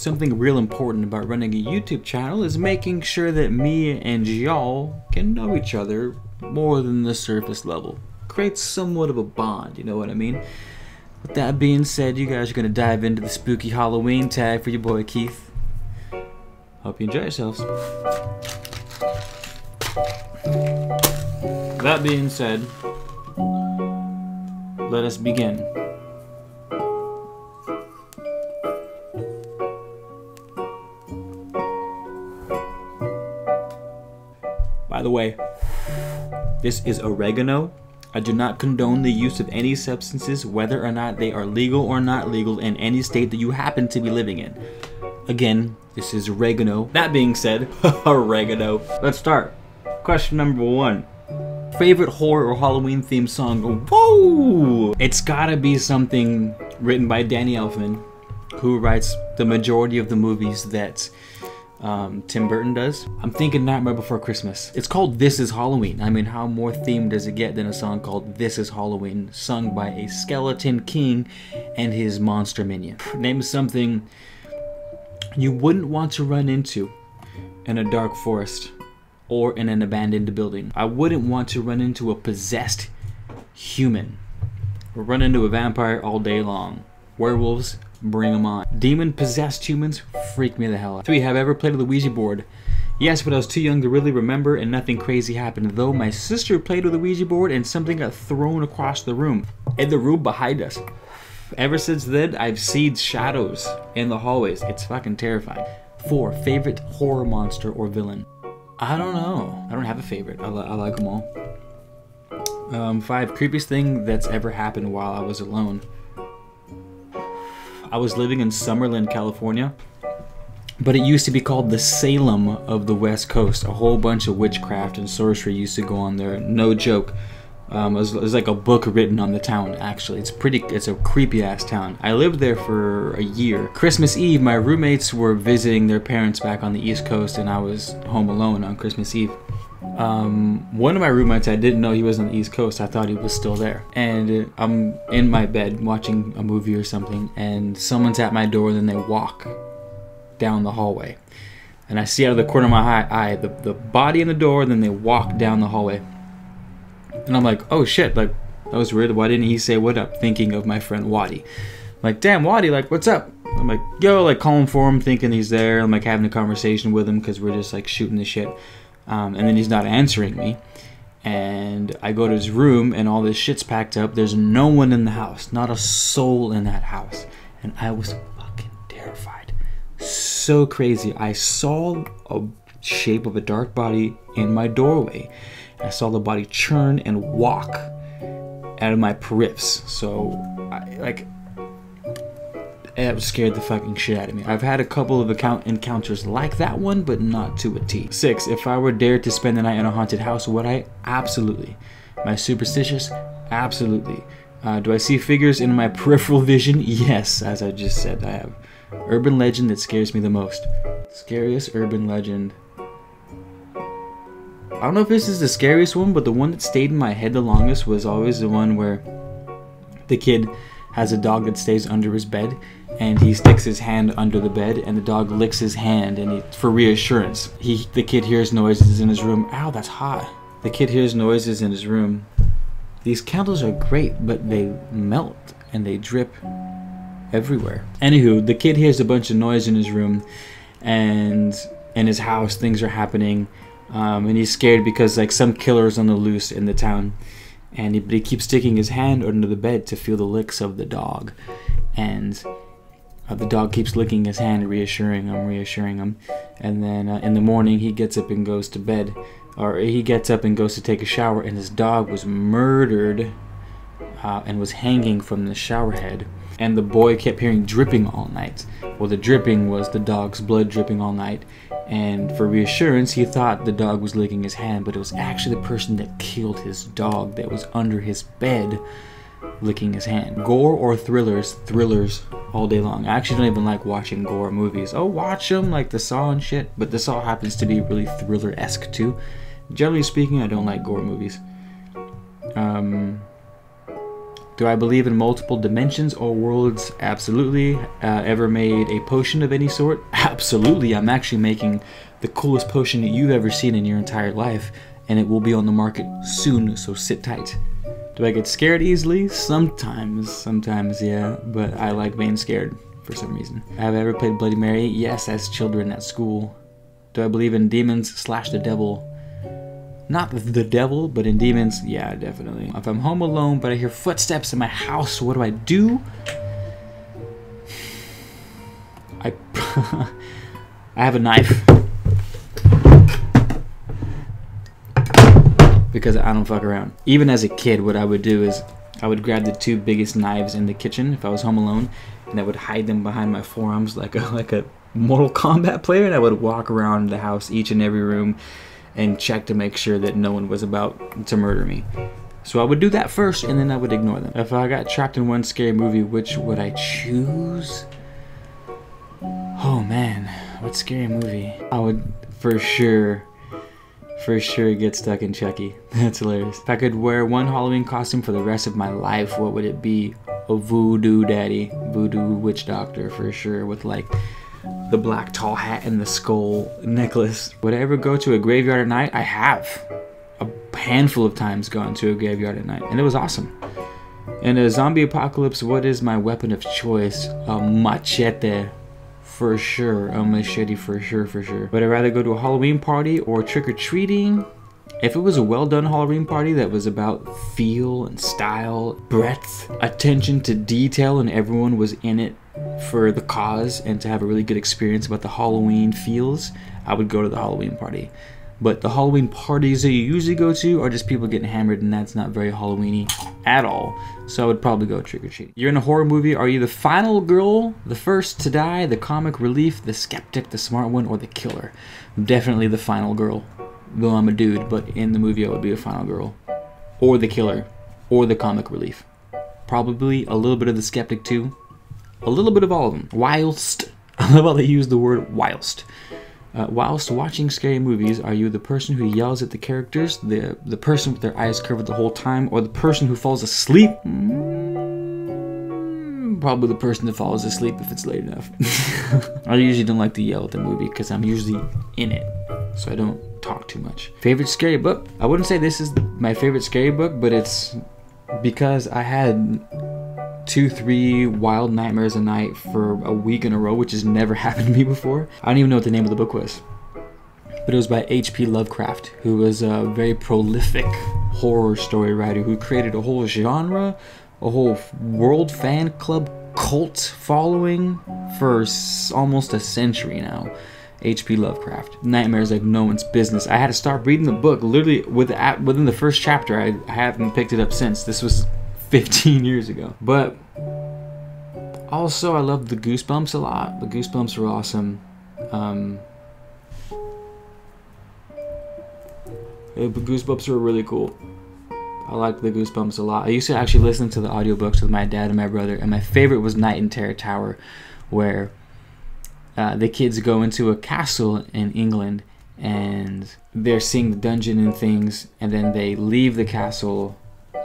Something real important about running a YouTube channel is making sure that me and y'all can know each other more than the surface level. Creates somewhat of a bond, you know what I mean? With that being said, you guys are going to dive into the spooky Halloween tag for your boy Keith. Hope you enjoy yourselves. That being said, let us begin. By the way, this is oregano. I do not condone the use of any substances, whether or not they are legal or not legal in any state that you happen to be living in. Again, this is oregano. That being said, oregano. Let's start. Question number 1. Favorite horror or Halloween themed song? Whoa! It's gotta be something written by Danny Elfman, who writes the majority of the movies that Tim Burton does. I'm thinking Nightmare Before Christmas. It's called This Is Halloween. I mean, how more themed does it get than a song called This Is Halloween, sung by a skeleton king and his monster minion? Name something you wouldn't want to run into in a dark forest or in an abandoned building. I wouldn't want to run into a possessed human or run into a vampire all day long. Werewolves, bring them on. Demon-possessed humans freak me the hell out. 3. Have I ever played with a Ouija board? Yes, but I was too young to really remember and nothing crazy happened. Though my sister played with a Ouija board and something got thrown across the room. In the room behind us. Ever since then, I've seen shadows in the hallways. It's fucking terrifying. 4. Favorite horror monster or villain? I don't know. I don't have a favorite. I like them all. 5. Creepiest thing that's ever happened while I was alone. I was living in Summerlin, California, but it used to be called the Salem of the West Coast. A whole bunch of witchcraft and sorcery used to go on there. No joke. It was like a book written on the town, actually. It's a creepy ass town. I lived there for a year. Christmas Eve, my roommates were visiting their parents back on the East Coast, and I was home alone on Christmas Eve. One of my roommates, I didn't know he was on the East Coast. I thought he was still there. And I'm in my bed watching a movie or something, and someone's at my door, and then they walk down the hallway. And I see out of the corner of my eye the body in the door, and then they walk down the hallway. And I'm like, oh shit, like, that was weird. Why didn't he say what up? Thinking of my friend Waddy. I'm like, damn, Waddy, like, what's up? I'm like, yo, like, calling for him, thinking he's there. I'm like having a conversation with him because we're just like shooting the shit. And then he's not answering me. And I go to his room and all this shit's packed up. There's no one in the house. Not a soul in that house. And I was fucking terrified. So crazy. I saw a shape of a dark body in my doorway. I saw the body churn and walk out of my periffs. So, it scared the fucking shit out of me. I've had a couple of encounters like that one, but not to a T. 6. If I were dared to spend the night in a haunted house, would I? Absolutely. Am I superstitious? Absolutely. Do I see figures in my peripheral vision? Yes, as I just said, I have. Urban legend that scares me the most. Scariest urban legend. I don't know if this is the scariest one, but the one that stayed in my head the longest was always the one where the kid has a dog that stays under his bed, and he sticks his hand under the bed, and the dog licks his hand, and for reassurance. The kid hears noises in his room. Ow, that's hot. The kid hears noises in his room. These candles are great, but they melt, and they drip everywhere. Anywho, the kid hears a bunch of noise in his room, and in his house, things are happening. And he's scared because like some killer's on the loose in the town, but he keeps sticking his hand under the bed to feel the licks of the dog, and the dog keeps licking his hand, reassuring him, and then in the morning he gets up and goes to bed, or he gets up and goes to take a shower, and his dog was murdered and was hanging from the shower head, and the boy kept hearing dripping all night. Well, the dripping was the dog's blood dripping all night. And for reassurance, he thought the dog was licking his hand, but it was actually the person that killed his dog that was under his bed licking his hand. Gore or thrillers? Thrillers all day long. I actually don't even like watching gore movies. Oh, watch them, like The Saw and shit, but The Saw happens to be really thriller-esque too. Generally speaking, I don't like gore movies. Do I believe in multiple dimensions or worlds? Absolutely. Ever made a potion of any sort? Absolutely. I'm actually making the coolest potion that you've ever seen in your entire life, and it will be on the market soon, so sit tight. Do I get scared easily? Sometimes, yeah, but I like being scared for some reason. Have I ever played Bloody Mary? Yes, as children at school. Do I believe in demons / the devil? Not the devil, but in demons, yeah, definitely. If I'm home alone, but I hear footsteps in my house, what do? I have a knife. Because I don't fuck around. Even as a kid, what I would do is I would grab the 2 biggest knives in the kitchen if I was home alone, and I would hide them behind my forearms like a Mortal Kombat player, and I would walk around the house, each and every room, and check to make sure that no one was about to murder me. So I would do that first, and then I would ignore them. If I got trapped in one scary movie, which would I choose? Oh man, what scary movie? I would for sure get stuck in Chucky. That's hilarious. If I could wear one Halloween costume for the rest of my life, what would it be? A voodoo daddy, voodoo witch doctor for sure, with like the black tall hat and the skull necklace. Would I ever go to a graveyard at night? I have. A handful of times gone to a graveyard at night, and it was awesome. In a zombie apocalypse, what is my weapon of choice? A machete. For sure. A machete for sure. Would I rather go to a Halloween party or trick-or-treating? If it was a well-done Halloween party that was about feel and style, breadth, attention to detail, and everyone was in it for the cause and to have a really good experience about the Halloween feels, I would go to the Halloween party. But the Halloween parties that you usually go to are just people getting hammered, and that's not very Halloween-y at all. So I would probably go trick-or-treating. You're in a horror movie. Are you the final girl, the first to die, the comic relief, the skeptic, the smart one, or the killer? Definitely the final girl. Though I'm a dude, but in the movie I would be a final girl. Or the killer. Or the comic relief. Probably a little bit of the skeptic too. A little bit of all of them. Whilst. I love how they use the word whilst. Whilst watching scary movies, are you the person who yells at the characters, the person with their eyes covered the whole time, or the person who falls asleep? Probably the person that falls asleep if it's late enough. I usually don't like to yell at the movie because I'm usually in it, so I don't talk too much. Favorite scary book? I wouldn't say this is my favorite scary book, but it's because I had 2-3 wild nightmares a night for a week in a row, which has never happened to me before. I don't even know what the name of the book was, but it was by H.P. Lovecraft, who was a very prolific horror story writer who created a whole genre, a whole world fan club cult following for almost a century now. H.P. Lovecraft. Nightmares like no one's business. I had to start reading the book literally within the first chapter. I haven't picked it up since. This was 15 years ago. But also I love the Goosebumps a lot. The Goosebumps were awesome. The Goosebumps were really cool. I liked the Goosebumps a lot. I used to actually listen to the audiobooks with my dad and my brother, and my favorite was Night in Terror Tower, where the kids go into a castle in England and they're seeing the dungeon and things, and then they leave the castle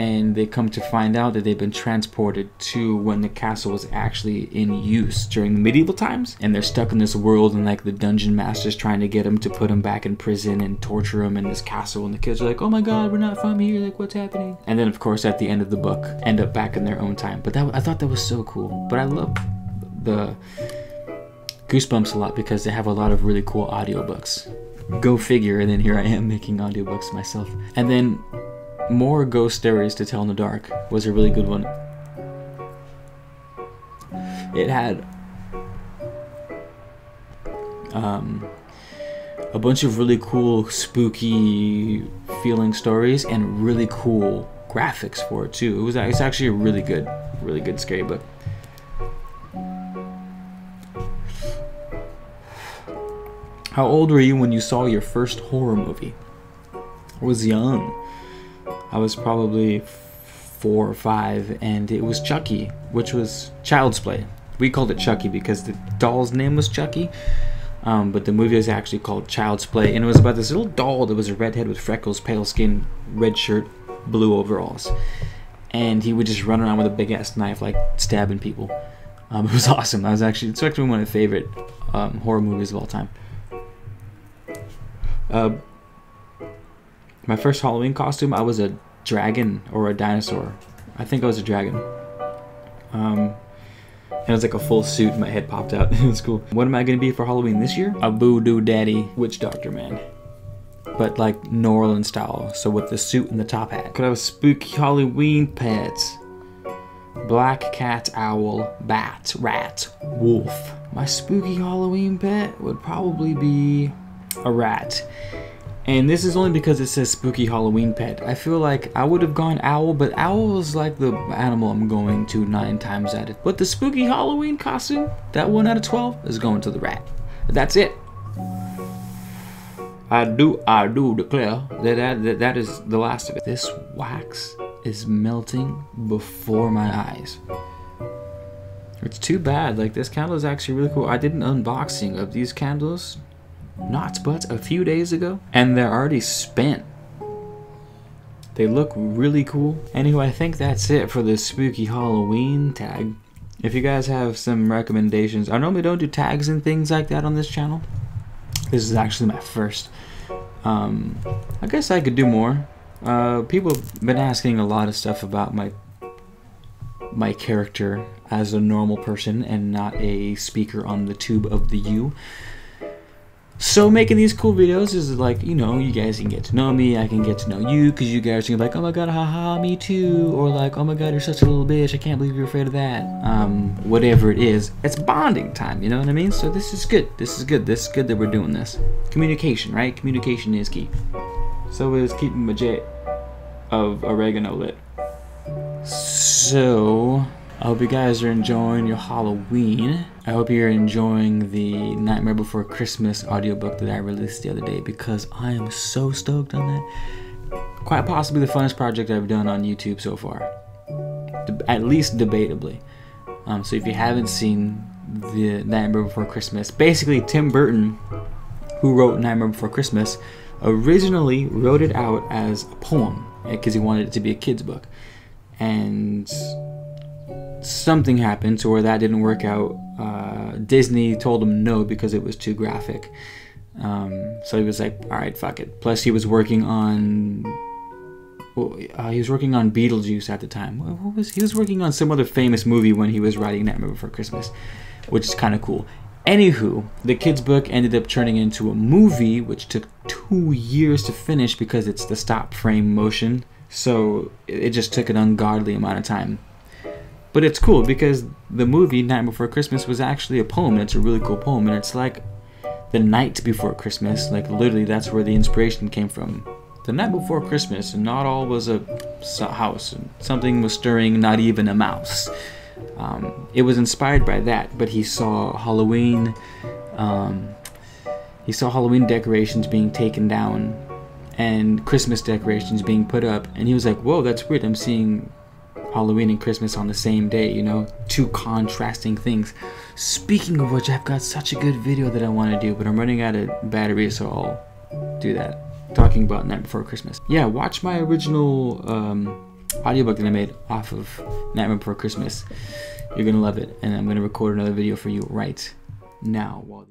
and they come to find out that they've been transported to when the castle was actually in use during the medieval times, and they're stuck in this world, and like the dungeon master's trying to get them to put them back in prison and torture them in this castle, and the kids are like, oh my god, we're not from here, like what's happening? And then of course at the end of the book end up back in their own time. But I thought that was so cool. But I love the Goosebumps a lot because they have a lot of really cool audiobooks. Go figure, and then here I am making audiobooks myself. And then More Ghost Stories to Tell in the Dark was a really good one. It had a bunch of really cool, spooky feeling stories and really cool graphics for it too. It's actually a really good scary book. How old were you when you saw your first horror movie? I was young. I was probably 4 or 5, and it was Chucky, which was Child's Play. We called it Chucky because the doll's name was Chucky, but the movie was actually called Child's Play, and it was about this little doll that was a redhead with freckles, pale skin, red shirt, blue overalls. and he would just run around with a big ass knife, like stabbing people. It was awesome. It's actually one of my favorite horror movies of all time. My first Halloween costume, I was a dragon or a dinosaur. I think I was a dragon. And it was like a full suit, my head popped out. It was cool. What am I gonna be for Halloween this year? A voodoo daddy witch doctor man. But like New Orleans style, so with the suit and the top hat. Could have a spooky Halloween pets. Black cat, owl, bat, rat, wolf. My spooky Halloween pet would probably be a rat. And this is only because it says spooky Halloween pet. I feel like I would have gone owl, but owl is like the animal I'm going to 9 times out of. But the spooky Halloween costume, that 1 out of 12 is going to the rat. That's it. I do declare that is the last of it. This wax is melting before my eyes. It's too bad. Like, this candle is actually really cool. I did an unboxing of these candles not but a few days ago, and they're already spent. They look really cool. Anyway, I think that's it for the spooky Halloween tag. If you guys have some recommendations, I normally don't do tags and things like that on this channel. This is actually my first. I guess I could do more. People have been asking a lot of stuff about my character as a normal person and not a speaker on the tube of the U. So making these cool videos is like, you know, you guys can get to know me, I can get to know you, because you guys can be like, oh my god, haha, me too, or like, oh my god, you're such a little bitch, I can't believe you're afraid of that. Whatever it is, it's bonding time, you know what I mean? So this is good, this is good that we're doing this. Communication, right? Communication is key. So is keeping my jet of oregano lit. So I hope you guys are enjoying your Halloween. I hope you're enjoying the Nightmare Before Christmas audiobook that I released the other day, because I am so stoked on that. Quite possibly the funnest project I've done on YouTube so far. At least debatably. So if you haven't seen the Nightmare Before Christmas, basically Tim Burton, who wrote Nightmare Before Christmas, originally wrote it out as a poem because he wanted it to be a kid's book. And something happened to where that didn't work out. Disney told him no because it was too graphic. So he was like, all right, fuck it. Plus he was working on Beetlejuice at the time. He was working on some other famous movie when he was writing Nightmare Before Christmas, which is kind of cool. Anywho, the kid's book ended up turning into a movie, which took 2 years to finish because it's the stop frame motion. So it just took an ungodly amount of time. But it's cool because the movie Night Before Christmas was actually a poem, and it's a really cool poem, and it's like the night before Christmas. Like literally that's where the inspiration came from. The night before Christmas, and not all was a house, and something was stirring, not even a mouse. It was inspired by that, but he saw Halloween decorations being taken down and Christmas decorations being put up, and he was like, whoa, that's weird, I'm seeing Halloween and Christmas on the same day, you know, two contrasting things. Speaking of which, I've got such a good video that I want to do, but I'm running out of battery, so I'll do that, talking about Night Before Christmas. Yeah, watch my original audiobook that I made off of Nightmare Before Christmas. You're gonna love it, and I'm gonna record another video for you right now.